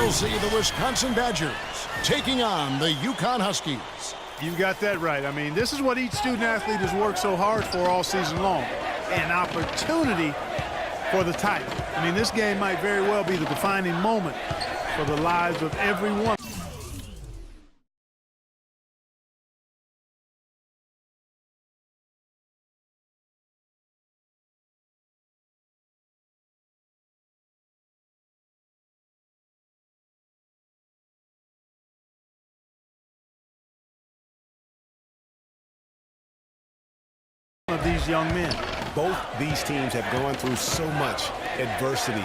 We'll see the Wisconsin Badgers taking on the UConn Huskies. You got that right. I mean, this is what each student athlete has worked so hard for all season long. An opportunity for the title. I mean, this game might very well be the defining moment for the lives of everyone. Of these young men. Both these teams have gone through so much adversity.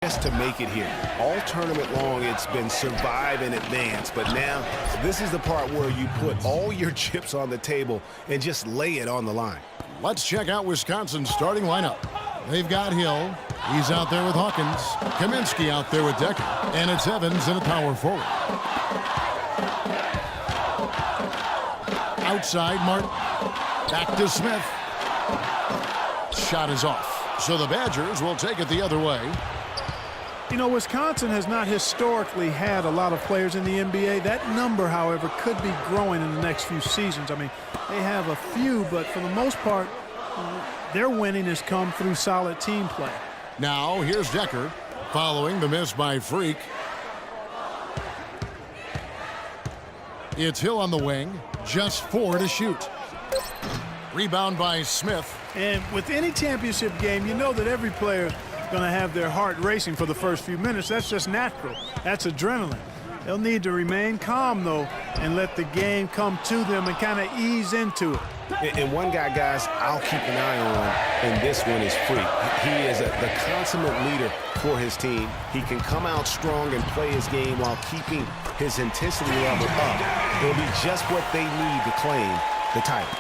Just to make it here. All tournament long, it's been survive and advance. But now, this is the part where you put all your chips on the table and just lay it on the line. Let's check out Wisconsin's starting lineup. They've got Hill. He's out there with Hawkins. Kaminsky out there with Decker. And it's Evans in a power forward. Outside, Martin. Back to Smith. Shot is off. So the Badgers will take it the other way. You know, Wisconsin has not historically had a lot of players in the NBA. That number, however, could be growing in the next few seasons. I mean, they have a few, but for the most part, their winning has come through solid team play. Now, here's Decker following the miss by Freak. It's Hill on the wing. Just 4 to shoot. Rebound by Smith. And with any championship game, you know that every player is going to have their heart racing for the first few minutes. That's just natural. That's adrenaline. They'll need to remain calm, though, and let the game come to them and kind of ease into it. And one guy, guys, I'll keep an eye on, and this one is Freak. He is the consummate leader for his team. He can come out strong and play his game while keeping his intensity level up. It'll be just what they need to claim the title.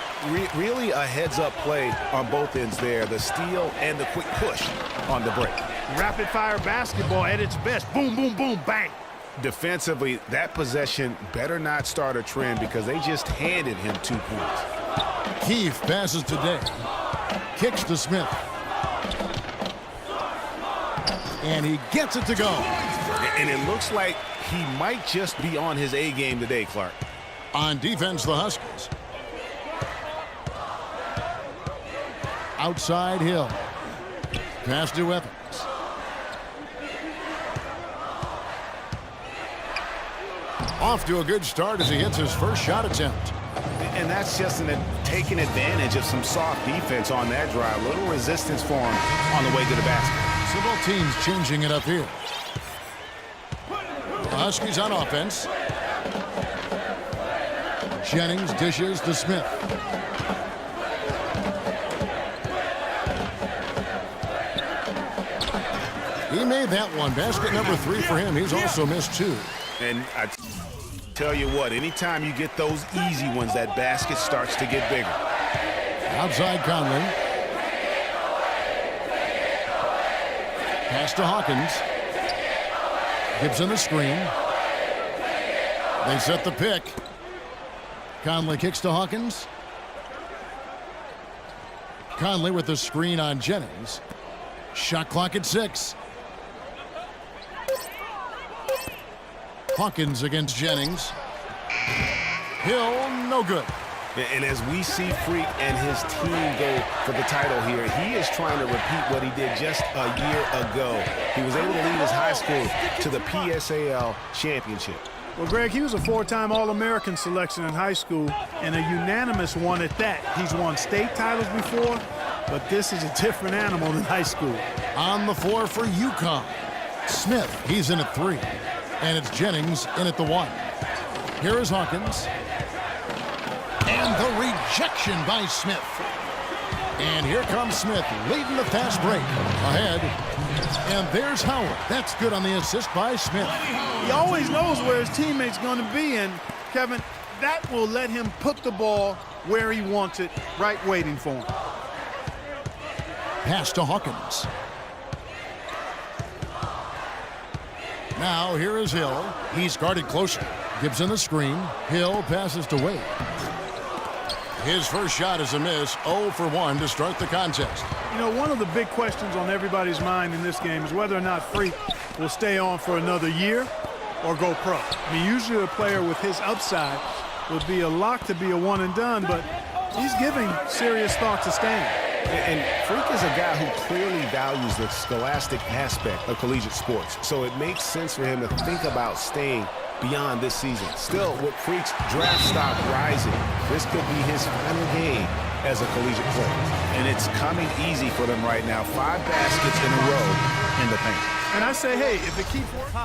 Really a heads-up play on both ends there, the steal and the quick push on the break. Rapid-fire basketball at its best. Boom, boom, boom, bang. Defensively, that possession better not start a trend because they just handed him 2 points. Keefe passes to Day. Kicks to Smith. And he gets it to go. And it looks like he might just be on his A game today, Clark. On defense, the Huskies. Outside Hill. Pass to Evans. Off to a good start as he hits his first shot attempt. And that's just taking advantage of some soft defense on that drive. Little resistance for him on the way to the basket. So both teams changing it up here. The Huskies on offense. Jennings dishes to Smith. He made that one. Basket number 3 for him. He's also missed 2. And I tell you what, anytime you get those easy ones, that basket starts to get bigger. Outside Conley. Pass to Hawkins. Gibson the screen. They set the pick. Conley kicks to Hawkins. Conley with the screen on Jennings. Shot clock at 6. Hawkins against Jennings. Hill, no good. And as we see Freak and his team go for the title here, he is trying to repeat what he did just a year ago. He was able to lead his high school to the PSAL championship. Well, Greg, he was a 4-time All-American selection in high school and a unanimous one at that. He's won state titles before, but this is a different animal than high school. On the floor for UConn. Smith, he's in at 3. And it's Jennings in at the 1. Here is Hawkins. And the rejection by Smith. And here comes Smith leading the fast break. Ahead. And there's Howard. That's good on the assist by Smith. He always knows where his teammate's going to be. And, Kevin, that will let him put the ball where he wants it, right waiting for him. Pass to Hawkins. Now here is Hill. He's guarded closer. Gibson the screen. Hill passes to Wade. His first shot is a miss. 0 for 1 to start the contest. You know, one of the big questions on everybody's mind in this game is whether or not Freak will stay on for another year or go pro. I mean, usually a player with his upside would be a lock to be a one and done, but he's giving serious thought to staying. And Freak is a guy who clearly values the scholastic aspect of collegiate sports, so it makes sense for him to think about staying beyond this season. Still, with Freak's draft stock rising, this could be his final game as a collegiate player. And it's coming easy for them right now. 5 baskets in a row in the paint. And I say, hey, if it keeps working.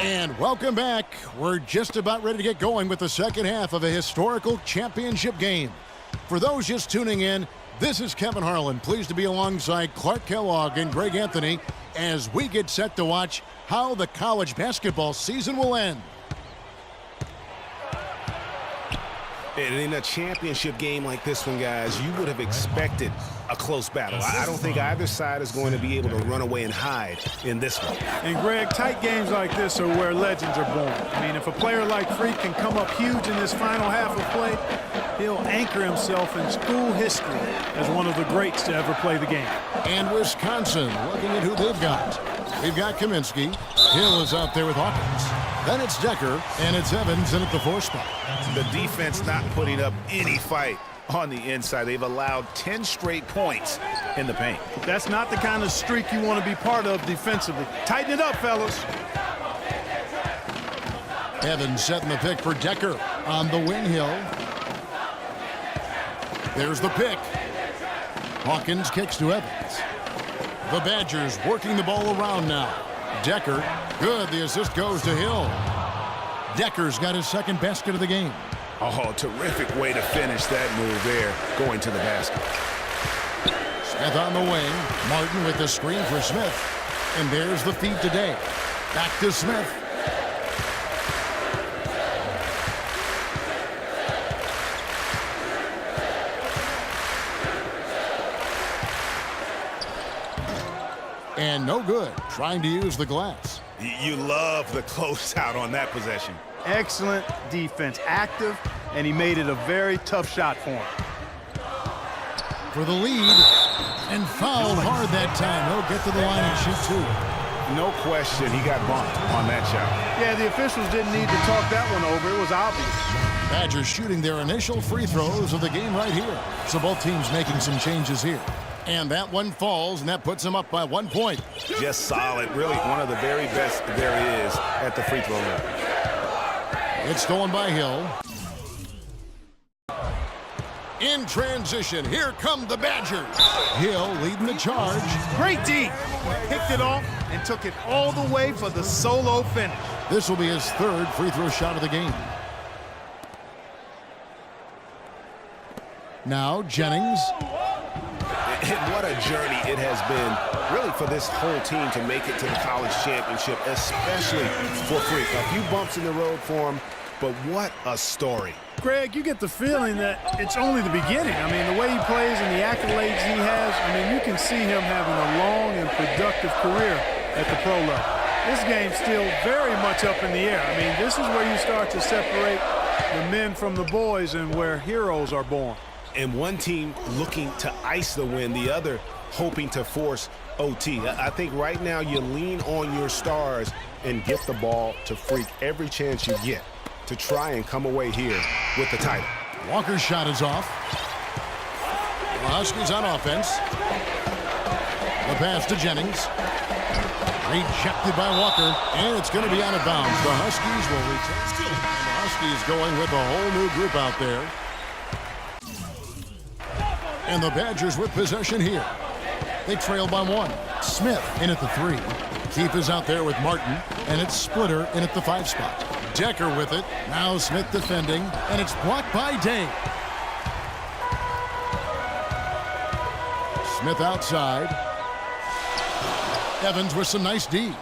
And welcome back. We're just about ready to get going with the second half of a historical championship game. For those just tuning in, this is Kevin Harlan, pleased to be alongside Clark Kellogg and Greg Anthony as we get set to watch how the college basketball season will end. And in a championship game like this one, guys, you would have expected a close battle. I don't think either side is going to be able to run away and hide in this one. And Greg, tight games like this are where legends are born. I mean, if a player like Freak can come up huge in this final half of play, he'll anchor himself in school history as one of the greats to ever play the game. And Wisconsin, looking at who they've got. We've got Kaminsky. Hill is out there with Hawkins. Then it's Decker, and it's Evans in at the 4 spot. The defense not putting up any fight on the inside. They've allowed 10 straight points in the paint. That's not the kind of streak you want to be part of defensively. Tighten it up, fellas. Evans setting the pick for Decker on the wing. Hill. There's the pick. Hawkins kicks to Evans. The Badgers working the ball around now. Decker, good. The assist goes to Hill. Decker's got his second basket of the game. Oh, terrific way to finish that move there, going to the basket. Smith on the wing. Martin with the screen for Smith. And there's the feed today. Back to Smith. And no good, trying to use the glass. You love the closeout on that possession. Excellent defense, active, and he made it a very tough shot for him. For the lead, and fouled hard that time. He'll get to the line and shoot 2. No question, he got bumped on that shot. Yeah, the officials didn't need to talk that one over. It was obvious. Badgers shooting their initial free throws of the game right here. So both teams making some changes here. And that one falls, and that puts them up by 1 point. Just solid, really one of the very best there is at the free throw line. It's stolen by Hill. In transition, here come the Badgers. Hill leading the charge. Great D. Picked it off and took it all the way for the solo finish. This will be his third free throw shot of the game. Now Jennings. And what a journey it has been, really, for this whole team to make it to the college championship, especially for Freak. A few bumps in the road for him, but what a story. Greg, you get the feeling that it's only the beginning. I mean, the way he plays and the accolades he has, I mean, you can see him having a long and productive career at the pro level. This game's still very much up in the air. I mean, this is where you start to separate the men from the boys and where heroes are born. And one team looking to ice the win, the other hoping to force OT. I think right now you lean on your stars and get the ball to Freak every chance you get to try and come away here with the title. Walker's shot is off. The Huskies on offense. The pass to Jennings. Rejected by Walker, and it's going to be out of bounds. The Huskies will return. And the Huskies going with a whole new group out there. And the Badgers with possession here. They trail by 1. Smith in at the 3. Keefe is out there with Martin, and it's Splitter in at the 5 spot. Decker with it. Now Smith defending, and it's blocked by Day. Smith outside. Evans with some nice D.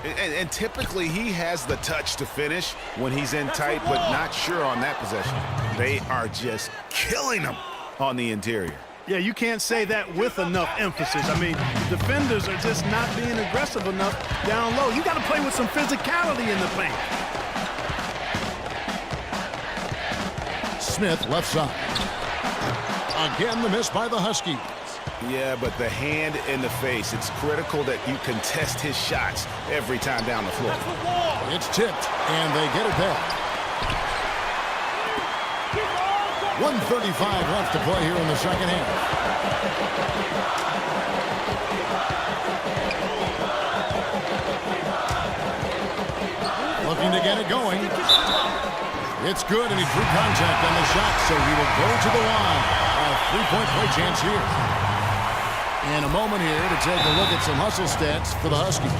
And typically he has the touch to finish when he's in tight, but not sure on that possession. They are just killing him on the interior. Yeah, you can't say that with enough emphasis. I mean, the defenders are just not being aggressive enough down low. You got to play with some physicality in the paint. Smith left side. Again, the miss by the Huskies. Yeah, but the hand in the face, it's critical that you contest his shots every time down the floor. It's tipped, and they get it back. 1:35 left to play here in the second half. Looking to get it going. It's good, and he drew contact on the shot, so he will go to the line. A three-point play chance here. And a moment here to take a look at some hustle stats for the Huskies.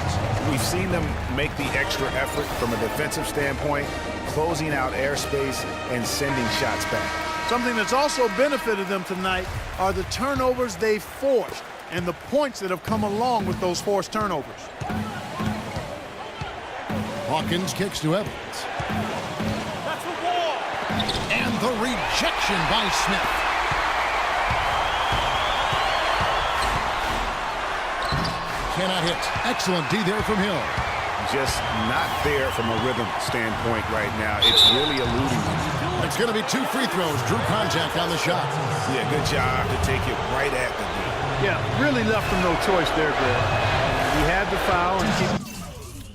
We've seen them make the extra effort from a defensive standpoint, closing out airspace and sending shots back. Something that's also benefited them tonight are the turnovers they've forced and the points that have come along with those forced turnovers. Hawkins kicks to Evans. And the rejection by Smith. Cannot hit. Excellent D there from Hill. Just not there from a rhythm standpoint right now. It's really eluding him. It's going to be 2 free throws. Drew contact on the shot. Yeah, good job to take it right at the knee. Yeah, really left him no choice there, Greg. He had the foul and keep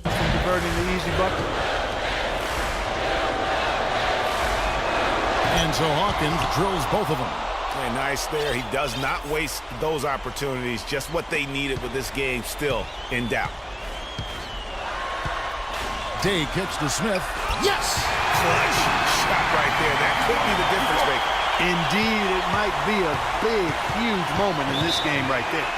from converting the easy bucket. And so Hawkins drills both of them. Hey, nice there. He does not waste those opportunities. Just what they needed with this game still in doubt. Day kicks to Smith. Yes! Clutch shot right there. That could be the difference maker. Indeed, it might be a big, huge moment in this game right there.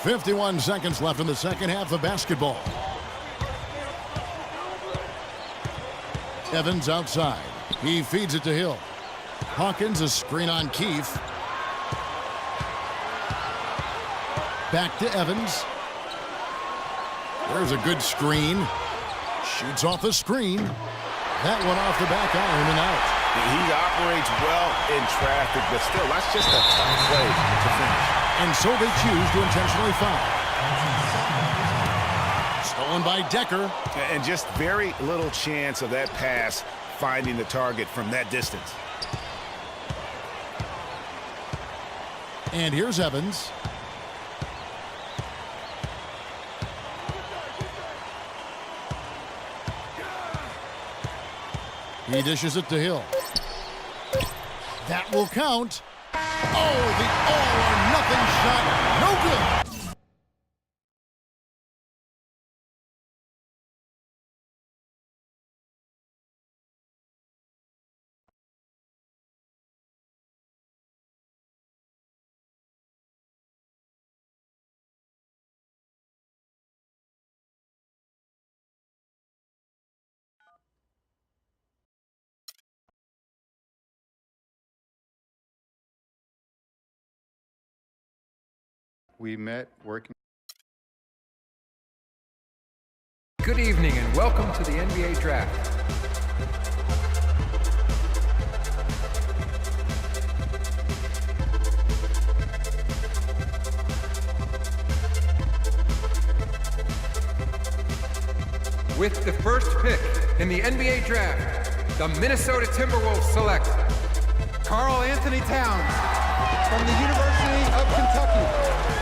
.51 seconds left in the second half of basketball. Evans outside. He feeds it to Hill. Hawkins, a screen on Keefe. Back to Evans. There's a good screen. Shoots off the screen. That one off the back iron and out. He operates well in traffic, but still, that's just a tough play to finish. And so they choose to intentionally foul. Stolen by Decker. And just very little chance of that pass finding the target from that distance. And here's Evans. He dishes it to Hill. That will count. Oh, the all-or-nothing shot. No good. We met working. Good evening and welcome to the NBA Draft. With the first pick in the NBA Draft, the Minnesota Timberwolves select Karl Anthony Towns from the University of Kentucky.